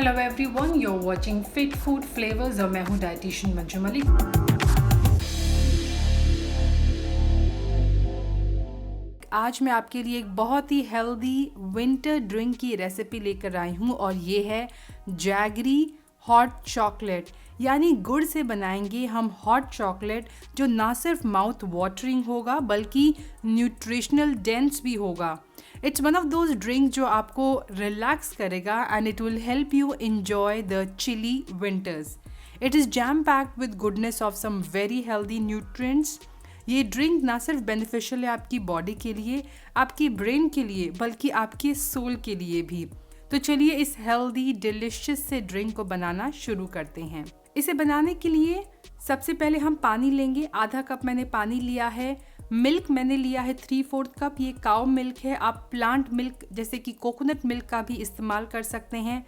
Hello everyone, you are watching fit food flavours और मैं हूँ डाइटिशियन मंजू मलिक। आज मैं आपके लिए एक बहुत ही हेल्दी विंटर ड्रिंक की रेसिपी लेकर आई हूँ और ये है जैगरी हॉट चॉकलेट। यानी गुड़ से बनाएंगे हम हॉट चॉकलेट जो ना सिर्फ माउथ वाटरिंग होगा बल्कि न्यूट्रिशनल डेंस भी होगा। It's one of those drink जो आपको रिलैक्स करेगा and it will help you enjoy the chilly winters. It is jam packed with goodness of some very healthy nutrients. ये ड्रिंक ना सिर्फ बेनिफिशियल है आपकी बॉडी के लिए, आपकी ब्रेन के लिए, बल्कि आपके सोल के लिए भी। तो चलिए इस हेल्दी डिलिशियस से ड्रिंक को बनाना शुरू करते हैं। इसे बनाने के लिए सबसे पहले हम पानी लेंगे। आधा कप मैंने पानी लिया है। मिल्क मैंने लिया है 3/4 कप। ये काउ मिल्क है। आप प्लांट मिल्क जैसे कि कोकोनट मिल्क का भी इस्तेमाल कर सकते हैं।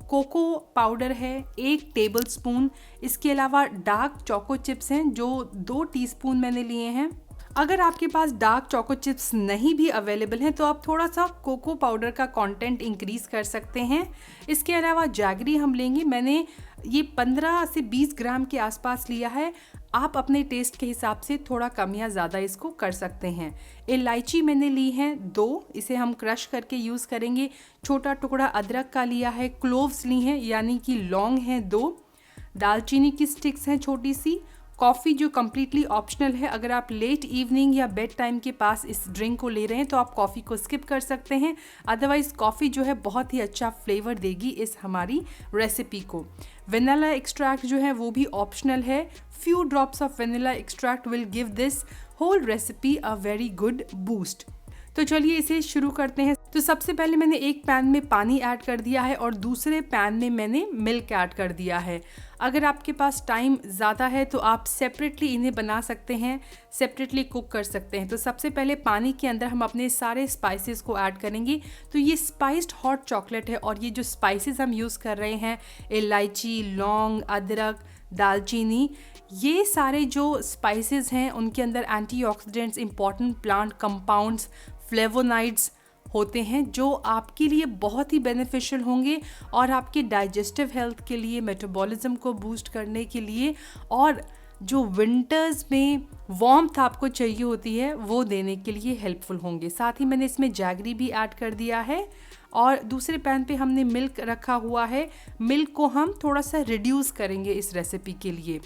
कोको पाउडर है 1 टेबल स्पून। इसके अलावा डार्क चोको चिप्स हैं जो 2 टीस्पून मैंने लिए हैं। अगर आपके पास डार्क चोको चिप्स नहीं भी अवेलेबल हैं तो आप थोड़ा सा कोको पाउडर का कंटेंट इंक्रीज कर सकते हैं। इसके अलावा जैगरी हम लेंगे। मैंने ये 15 से 20 ग्राम के आसपास लिया है। आप अपने टेस्ट के हिसाब से थोड़ा कम या ज़्यादा इसको कर सकते हैं। इलायची मैंने ली है 2, इसे हम क्रश करके यूज़ करेंगे। छोटा टुकड़ा अदरक का लिया है। क्लोव्स ली हैं यानी कि लौंग हैं 2। दालचीनी की स्टिक्स हैं छोटी सी। कॉफ़ी जो कम्प्लीटली ऑप्शनल है। अगर आप लेट इवनिंग या बेड टाइम के पास इस ड्रिंक को ले रहे हैं तो आप कॉफ़ी को स्किप कर सकते हैं। अदरवाइज़ कॉफ़ी जो है बहुत ही अच्छा फ्लेवर देगी इस हमारी रेसिपी को। वेनिला एक्सट्रैक्ट जो है वो भी ऑप्शनल है। Few drops of vanilla extract will give this whole recipe a very good boost. तो चलिए इसे शुरू करते हैं। तो सबसे पहले मैंने एक पैन में पानी ऐड कर दिया है और दूसरे पैन में मैंने मिल्क ऐड कर दिया है। अगर आपके पास टाइम ज़्यादा है तो आप सेपरेटली इन्हें बना सकते हैं, सेपरेटली कुक कर सकते हैं। तो सबसे पहले पानी के अंदर हम अपने सारे स्पाइसेस को ऐड करेंगे। तो ये स्पाइस्ड हॉट चॉकलेट है और ये जो स्पाइसेस हम यूज़ कर रहे हैं, इलायची, लौंग, अदरक, दालचीनी, ये सारे जो स्पाइसेस हैं उनके अंदर antioxidants, important plant compounds, flavonoids होते हैं जो आपके लिए बहुत ही बेनिफिशियल होंगे और आपके डाइजेस्टिव हेल्थ के लिए, मेटाबॉलिज्म को बूस्ट करने के लिए और जो विंटर्स में वार्मथ आपको चाहिए होती है वो देने के लिए हेल्पफुल होंगे। साथ ही मैंने इसमें जैगरी भी ऐड कर दिया है और दूसरे पैन पे हमने मिल्क रखा हुआ है। मिल्क को हम थोड़ा सा रिड्यूस करेंगे इस रेसिपी के लिए।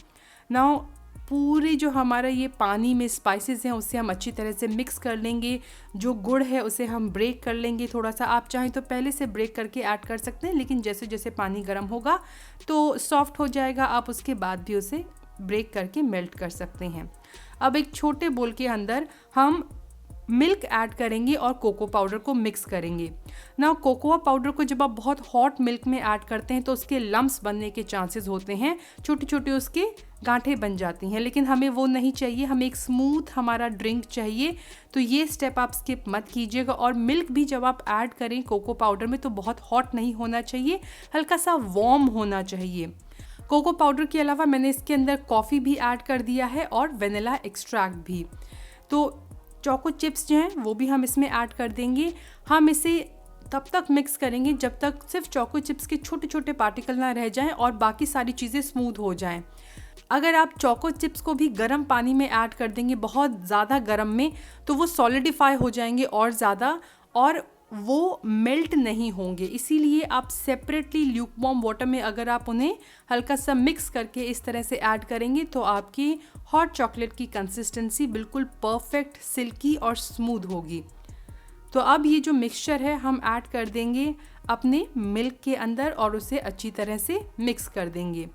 नाउ पूरे जो हमारा ये पानी में स्पाइसेस हैं उसे हम अच्छी तरह से मिक्स कर लेंगे। जो गुड़ है उसे हम ब्रेक कर लेंगे थोड़ा सा। आप चाहें तो पहले से ब्रेक करके ऐड कर सकते हैं, लेकिन जैसे जैसे पानी गर्म होगा तो सॉफ्ट हो जाएगा, आप उसके बाद भी उसे ब्रेक करके मेल्ट कर सकते हैं। अब एक छोटे बोल के अंदर हम मिल्क ऐड करेंगे और कोको पाउडर को मिक्स करेंगे। ना कोकोआ पाउडर को जब आप बहुत हॉट मिल्क में ऐड करते हैं तो उसके लम्प्स बनने के चांसेस होते हैं, छोटे छोटे उसके गांठें बन जाती हैं, लेकिन हमें वो नहीं चाहिए। हमें एक स्मूथ हमारा ड्रिंक चाहिए। तो ये स्टेप आप स्किप मत कीजिएगा। और मिल्क भी जब आप ऐड करें कोको पाउडर में तो बहुत हॉट नहीं होना चाहिए, हल्का सा वार्म होना चाहिए। कोको पाउडर के अलावा मैंने इसके अंदर कॉफ़ी भी ऐड कर दिया है और वेनिला एक्सट्रैक्ट भी। तो चोको चिप्स जो हैं वो भी हम इसमें ऐड कर देंगे। हम इसे तब तक मिक्स करेंगे जब तक सिर्फ चोको चिप्स के छोटे छोटे पार्टिकल ना रह जाएं और बाकी सारी चीज़ें स्मूथ हो जाएं। अगर आप चोको चिप्स को भी गर्म पानी में ऐड कर देंगे, बहुत ज़्यादा गर्म में, तो वो सॉलिडिफाई हो जाएंगे और ज़्यादा, और वो मेल्ट नहीं होंगे। इसीलिए आप सेपरेटली ल्यूकवार्म वाटर में अगर आप उन्हें हल्का सा मिक्स करके इस तरह से ऐड करेंगे तो आपकी हॉट चॉकलेट की कंसिस्टेंसी बिल्कुल परफेक्ट, सिल्की और स्मूथ होगी। तो अब ये जो मिक्सचर है हम ऐड कर देंगे अपने मिल्क के अंदर और उसे अच्छी तरह से मिक्स कर देंगे।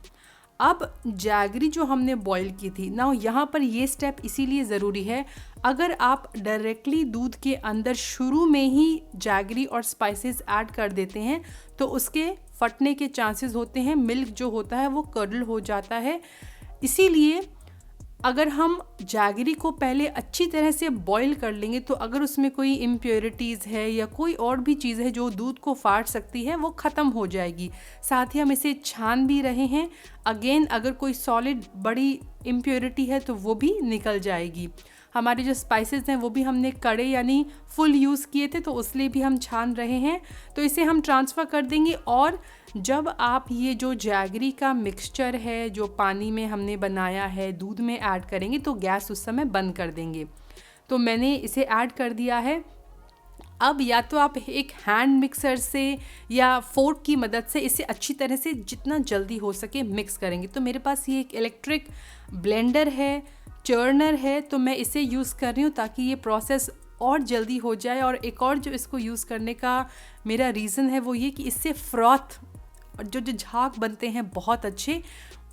अब जैगरी जो हमने बॉईल की थी ना, यहाँ पर ये स्टेप इसीलिए ज़रूरी है। अगर आप डायरेक्टली दूध के अंदर शुरू में ही जैगरी और स्पाइसेस ऐड कर देते हैं तो उसके फटने के चांसेस होते हैं। मिल्क जो होता है वो कर्डल हो जाता है। इसीलिए अगर हम जैगरी को पहले अच्छी तरह से बॉईल कर लेंगे तो अगर उसमें कोई इम्प्योरिटीज़ है या कोई और भी चीज़ है जो दूध को फाड़ सकती है वो ख़त्म हो जाएगी। साथ ही हम इसे छान भी रहे हैं। अगेन अगर कोई सॉलिड बड़ी इम्प्योरिटी है तो वो भी निकल जाएगी। हमारे जो स्पाइसेस हैं वो भी हमने कड़े यानी फुल यूज़ किए थे, तो इसलिए भी हम छान रहे हैं। तो इसे हम ट्रांसफ़र कर देंगे। और जब आप ये जो जैगरी का मिक्सचर है जो पानी में हमने बनाया है दूध में ऐड करेंगे, तो गैस उस समय बंद कर देंगे। तो मैंने इसे ऐड कर दिया है। अब या तो आप एक हैंड मिक्सर से या फोर्क की मदद से इसे अच्छी तरह से जितना जल्दी हो सके मिक्स करेंगे। तो मेरे पास ये एक इलेक्ट्रिक ब्लेंडर है, चर्नर है, तो मैं इसे यूज़ कर रही हूँ ताकि ये प्रोसेस और जल्दी हो जाए। और एक और जो इसको यूज़ करने का मेरा रीज़न है वो ये कि इससे फ्रॉथ जो झाग बनते हैं बहुत अच्छे,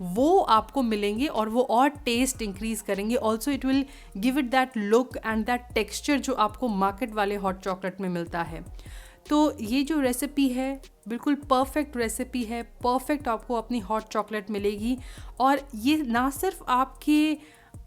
वो आपको मिलेंगे और वो और टेस्ट इंक्रीज़ करेंगे। Also it will give it that look and that texture जो आपको मार्केट वाले हॉट चॉकलेट में मिलता है। तो ये जो रेसिपी है बिल्कुल परफेक्ट रेसिपी है, परफेक्ट आपको अपनी हॉट चॉकलेट मिलेगी। और ये ना सिर्फ आपके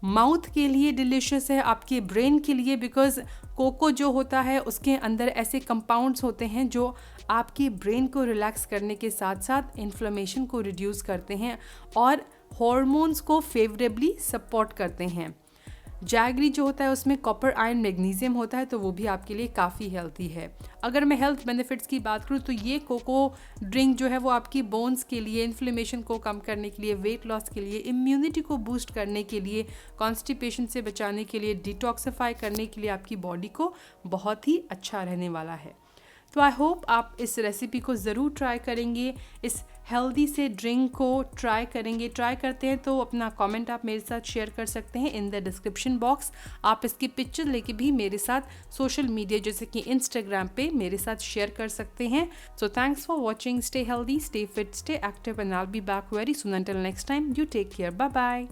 माउथ के लिए डिलीशियस है, आपके ब्रेन के लिए, बिकॉज़ कोको जो होता है उसके अंदर ऐसे कंपाउंड्स होते हैं जो आपकी ब्रेन को रिलैक्स करने के साथ साथ इन्फ्लेमेशन को रिड्यूस करते हैं और हॉर्मोन्स को फेवरेबली सपोर्ट करते हैं। जैगरी जो होता है उसमें कॉपर, आयरन, मैग्नीशियम होता है, तो वो भी आपके लिए काफ़ी हेल्थी है। अगर मैं हेल्थ बेनिफिट्स की बात करूँ तो ये कोको ड्रिंक जो है वो आपकी बोन्स के लिए, इन्फ्लेमेशन को कम करने के लिए, वेट लॉस के लिए, इम्यूनिटी को बूस्ट करने के लिए, कॉन्स्टिपेशन से बचाने के लिए, डिटॉक्सिफाई करने के लिए आपकी बॉडी को बहुत ही अच्छा रहने वाला है। तो आई होप आप इस रेसिपी को ज़रूर ट्राई करेंगे, इस हेल्दी से ड्रिंक को ट्राई करेंगे। ट्राई करते हैं तो अपना कमेंट आप मेरे साथ शेयर कर सकते हैं इन द डिस्क्रिप्शन बॉक्स। आप इसकी पिक्चर लेके भी मेरे साथ सोशल मीडिया जैसे कि इंस्टाग्राम पे मेरे साथ शेयर कर सकते हैं। So thanks for watching. Stay healthy, stay fit, stay active and I will be back very soon. Until next time, you take care, bye bye.